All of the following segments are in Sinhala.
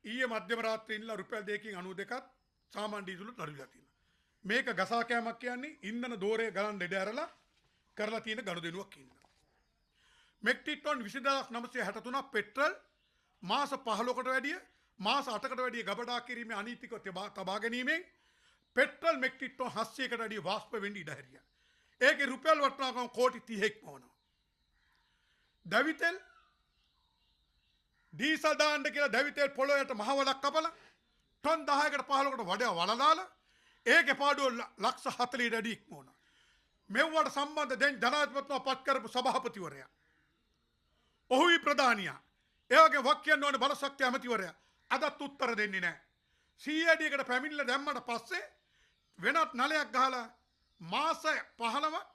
ඊයේ මධ්‍යම රාත්‍රියේ ඉඳලා රුපියල් 292ක් සාමාන්‍ය ඩීසලුත් නඩුලා තියෙනවා. මේක ගසා කෑමක් කියන්නේ ඉන්ධන දෝරේ ගලන් දෙඩ ඇරලා කරලා තියෙන ගනුදෙනුවක් ඉන්නවා. මෙට්‍රික් ටන් 20963ක් පෙට්‍රල් මාස 15කට වැඩිය මාස 8කට වැඩිය ගබඩා කිරීමේ අනීතික තබා ගැනීමෙන් පෙට්‍රල් මෙට්‍රික් ටන් 700කට වැඩිය වාෂ්ප වෙන්න ඉඩ හැරියා. ඒකේ රුපියල් වටිනාකම කෝටි 30ක් වුණා. දවිතෙල් ඩීසල් දාන්න කියලා දවිතෙල් පොළොවට මහවලක් කපලා ටන් 10කට 15කට වඩා වලදාලා ඒකේ පාඩුව ලක්ෂ 40 වැඩි ඉක්මවනවා. මෙව්වට සම්බන්ධ දැන් ජනාධිපතිතුමා පත් කරපු සභාපතිවරයා. ඔහුයි ප්‍රධානියා. ඒ වගේ වක් කියන්න ඕනේ බලශක්ති ඇමතිවරයා. අදත් උත්තර දෙන්නේ නැහැ. CID එකට පැමිණිලා දැම්මට පස්සේ වෙනත් නලයක් ගහලා මාස 15ක්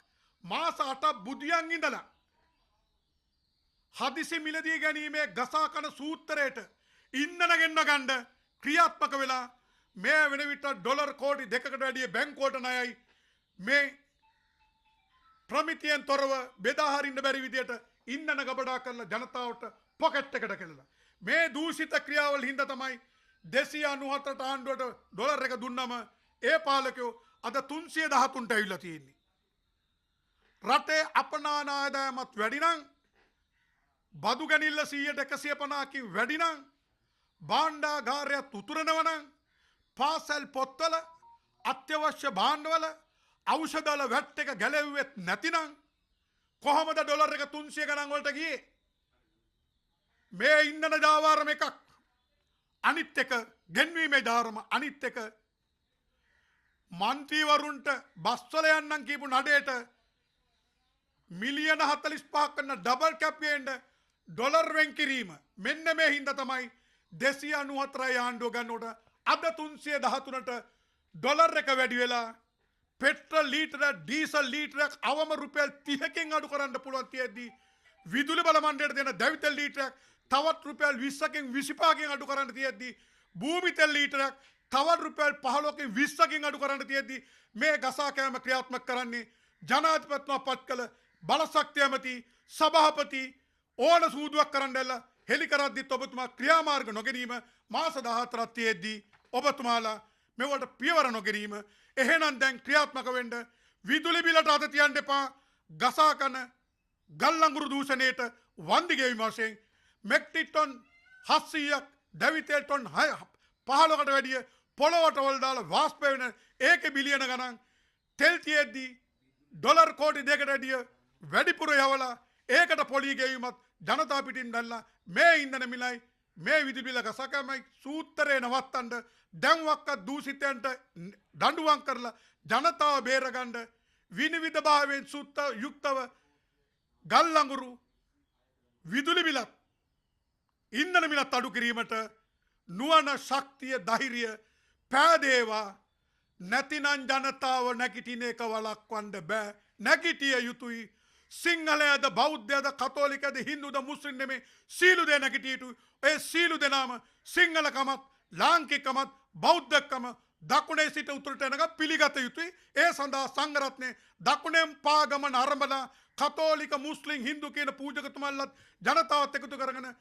මාස 8ක් බුදියන් ඉඳලා හදිසි මිලදී ගැනීමේ ගසා කන සූත්‍රයට ඉන්ධන ගෙන්න ගන්න ක්‍රියාත්මක වෙලා මේ වෙන විට ඩොලර් කෝටි 2කට වැඩිය බැංකුවට ණයයි මේ ප්‍රමිතියෙන් තොරව බෙදා හරින්න බැරි විදියට ඉන්ධන ගබඩා කරලා ජනතාවට පොකට් එකට කෙලලා මේ දූෂිත ක්‍රියාවල හින්දා තමයි 294ට ආණ්ඩුවට ඩොලර් එක දුන්නම ඒ පාලකයෝ අද 313ට ඇවිල්ලා තියෙන්නේ. රටේ අපනාන ආදායමත් වැඩි නම් බදු ගැනිල්ල 100%කින් වැඩි නම් භාණ්ඩාගාරයත් උතුරනවා නම් පාසල් පොත්වල අත්‍යවශ්‍ය භාණ්ඩවල ඖෂධවල වැට් එක ගැලෙව්වෙත් නැතිනම් කොහොමද ඩොලර් එක 300 ගණන් වලට ගියේ? මේ ඉන්ධන ජාවාරම එකක් අනිත් එක ගෙන්වීමේ ජාවාරම අනිත් එක මන්ත්‍රීවරුන්ට බස්වල යන්නම් කියපු නඩේට මිලියන 45ක් කරන ඩබල් කැප්පේන්ඩ ඩොලර් වෙන් කිරීම මෙන්න මේ හින්දා තමයි 294 ආණ්ඩුව ගන්නකොට අද 313ට ඩොලර් එක වැඩි වෙලා පෙට්‍රල් ලීටර ඩීසල් ලීටරයක් අවම රුපියල් 30කින් අඩු කරන්න පුළුවන් තියෙද්දි විදුලි බල මණ්ඩලයට දෙන දැවිතෙල් ලීටරයක් තවත් රුපියල් 20කින් 25කින් අඩු කරන්න තියෙද්දි භූමි තෙල් ලීටරයක් තවත් රුපියල් 15කින් 20කින් අඩු කරන්න තියෙද්දි මේ ගසා කෑම ක්‍රියාත්මක කරන්නේ ජනාධිපතිතුමා පත් කළ බලශක්ති ඇමති සභාපති ඕන සූදුවක් කරන්න ඇල්ල හෙළි කරද්දිත් ඔබතුමා ක්‍රියාමාර්ග නොගැනීම මාස 14ක් තියෙද්දි ඔබතුමාලා මෙවට පියවර නොගැනීම එහෙනම් දැන් ක්‍රියාත්මක වෙන්න විදුලි බිලට අත තියන්න එපා ගසා කන ගල්ලංගුරු දූෂණයට වන්දි ගෙවීම වශයෙන් මෙට්‍රික් ටන් 700ක් දැවිතෙල් ටන් 15කට වැඩිය පොළොවට වල දාලා වාෂ්ප වෙන ඒකේ බිලියන ගණන් තෙල් තියෙද්දි ඩොලර් කෝටි 2කට වැඩිය වැඩිපුර යවලා ඒකට පොලී ගෙවීමත් ජනතා පිටින් දැල්ලා මේ ඉන්ධන මිලයි මේ විදුලි බිල ගසකමයි සූත්‍රේ නවත්තන්න දැන්වක්ක දූෂිතයන්ට දඬුවම් කරලා ජනතාව බේරගන්න විනිවිද භාවයෙන් සුත්ත යුක්තව ගල්ලංගුරු විදුලි බිලත් ඉන්ධන මිලත් අඩු කිරීමට නුවණ ශක්තිය ධෛර්යය පෑදේවා නැතිනම් ජනතාව නැගිටින එක වළක්වන්න බෑ නැගිටිය යුතුයි සිංහලයද බෞද්ධයද කතෝලිකද හින්දුද මුස්ලිම් නෙමේ සීලු දෙනා නැගිටිය යුතුයි ඒ සීලු දෙනාම සිංහලකමත් ලාංකිකමත් බෞද්ධකම දකුණේ සිට උතුරට යනක පිළිගත යුතුයි ඒ සඳහා සංඝ රත්නයේ දකුණෙන් පාගමන අරඹලා කතෝලික මුස්ලිම් හින්දු කියන පූජකතුමන්ලත් ජනතාවත් එකතු කරගෙන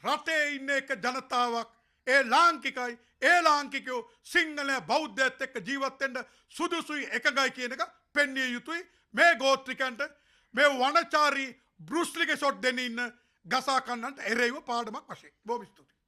රටේ ඉන්න එක ජනතාවක් ඒ ලාංකිකයි ඒ ලාංකිකයෝ සිංහල බෞද්ධයත් එක්ක ජීවත් වෙන්න සුදුසුයි එකගයි කියන එක පෙන්විය යුතුයි මේ ගෝත්‍රිකයන්ට මේ වනචාරී බෘස්ලිගේ ෂොට් දෙන්න ඉන්න ගසා කන්නන්ට එරෙහිව පාඩමක් වශයෙන්. බොහොම ස්තුතියි.